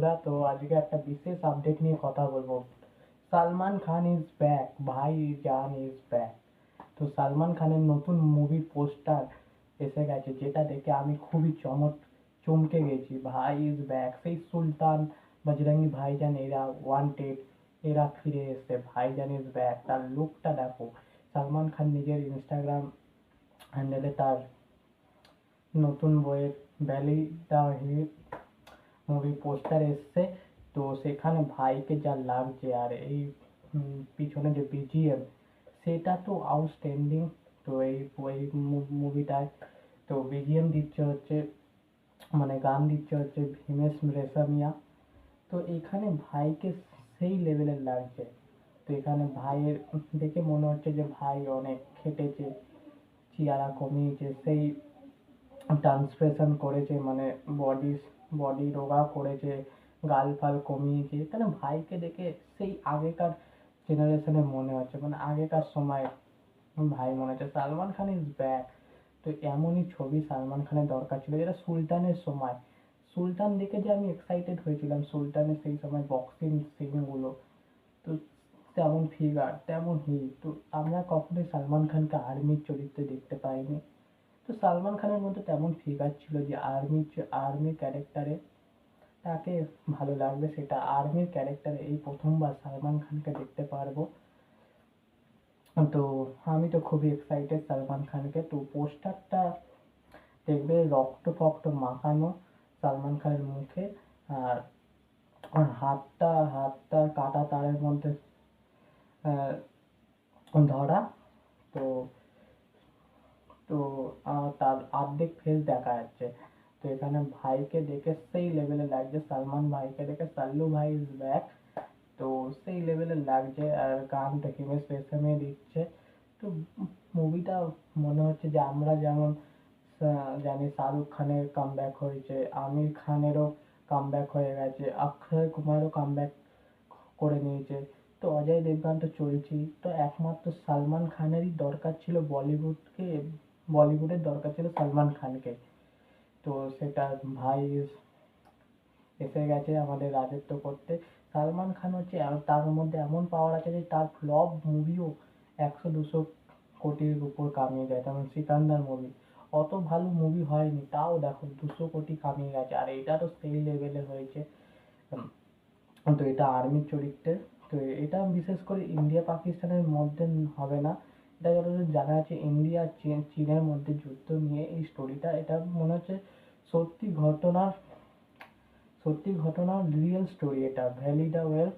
বন্ধুরা, তো আজকে একটা বিশেষ আপডেট নিয়ে কথা বলবো। সালমান খান ইজ ব্যাক, ভাই জান ইজ ব্যাক। তো সালমান খানের নতুন মুভি পোস্টার এসে গেছে, যেটা দেখে আমি খুবই চমকে গেছি। ভাই ইজ ব্যাক, সেই সুলতান, বজরঙ্গি ভাইজান, এরা ওয়ান্টেড, এরা ফিরে এসেছে। ভাইজান ইজ ব্যাক, তার লুকটা দেখো। সালমান খান নিজের ইনস্টাগ্রাম হ্যান্ডেলে তার নতুন বইয়ের valley the heat movie poster এসছে। তো সেখানে ভাইকে যা লাগছে, আর এই পিছনে যে বিজিএম, সেটা তো আউটস্ট্যান্ডিং। তো এই মুভিটায় তো বিজিএম দিচ্ছে হচ্ছে, মানে গান দিচ্ছে হচ্ছে ভীমেশ রেশমিয়া। তো এখানে ভাইকে সেই লেভেলের লাগছে। তো এখানে ভাইয়ের দেখে মনে হচ্ছে যে ভাই অনেক খেটেছে, চেহারা কমিয়েছে, সেই ট্রান্সফরমেশন করেছে, মানে বডি বডি রোগা করেছে, গাল ফাল কমিয়েছে। এখানে ভাইকে দেখে সেই আগেকার জেনারেশনে মনে হচ্ছে, মানে আগেকার সময় ভাই মনে হচ্ছে। Salman Khan is back. তো এমনই ছবি সালমান খানের দরকার ছিল, যেটা সুলতানের সময়। সুলতান দেখে যে আমি এক্সাইটেড হয়েছিলাম, সুলতানের সেই সময় বক্সিং সিনগুলো। তো তেমন ফিগার, তেমন হিট, তো আমরা কখনোই সালমান খানকে আর্মির চরিত্রে দেখতে পাইনি। তো সালমান খানের মধ্যে তেমন ফিগার ছিল যে আর্মি ক্যারেক্টারে তাকে ভালো লাগবে, সেটা আর্মির ক্যারেক্টারে এই প্রথমবার সালমান খানকে দেখতে পারবো। তো আমি তো খুবই এক্সাইটেড সালমান খানকে। তো পোস্টারটা দেখবে রক্ত ফক্ত মাখানো সালমান খানের মুখে, আর হাতটা কাটা তারের মধ্যে ধরা। তো তো তার অর্ধেক ফেস দেখা যাচ্ছে। তো এখানে ভাইকে দেখে সেই লেভেলে লাগছে, সালমান ভাইকে দেখে সাল্লু ভাই ইজ ব্যাক। তো সেই লেভেলে লাগছে, আর গান তো হিমেশ রেশমিয়া দিচ্ছে। তো মুভিটা মনে হচ্ছে যে আমরা যেমন জানি শাহরুখ খানের কামব্যাক হয়েছে, আমির খানেরও কামব্যাক হয়ে গেছে, অক্ষয় কুমারও কামব্যাক করে নিয়েছে। তো অজয় দেবগন তো চলছেই। তো একমাত্র সালমান খানেরই দরকার ছিল বলিউডের দরকার ছিল সালমান খানকে। তো সেটা ভাই এসে গেছে আমাদের রাজত্ব করতে। সালমান খান হচ্ছে তার মধ্যে এমন পাওয়ার আছে যে তার ফ্লপ মুভিও 100-200 কোটির উপর কামিয়ে যায়। যেমন সিকান্দার মুভি অত ভালো মুভি হয়নি, তাও দেখো 200 কোটি কামিয়ে গেছে, আর এটা তো সেই লেভেলে হয়েছে। তো এটা আর্মির চরিত্রে। তো এটা বিশেষ করে ইন্ডিয়া পাকিস্তানের মধ্যে হবে না। এটা যতদূর জানা আছে ইন্ডিয়া আর চীনের মধ্যে যুদ্ধ নিয়ে এই স্টোরিটা। এটা মনে হচ্ছে সত্যি ঘটনার সত্যি ঘটনার রিয়েল স্টোরি। এটা ভ্যালি দ্য ওয়েল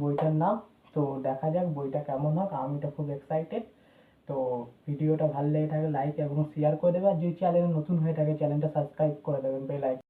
বইটার নাম। তো দেখা যাক বইটা কেমন হোক, আমি তো খুব এক্সাইটেড। তো ভিডিওটা ভালো লেগে থাকে লাইক এবং শেয়ার করে দেবে, আর যদি চ্যানেল নতুন হয়ে থাকে চ্যানেলটা সাবস্ক্রাইব করে দেবেন, বেল আইকন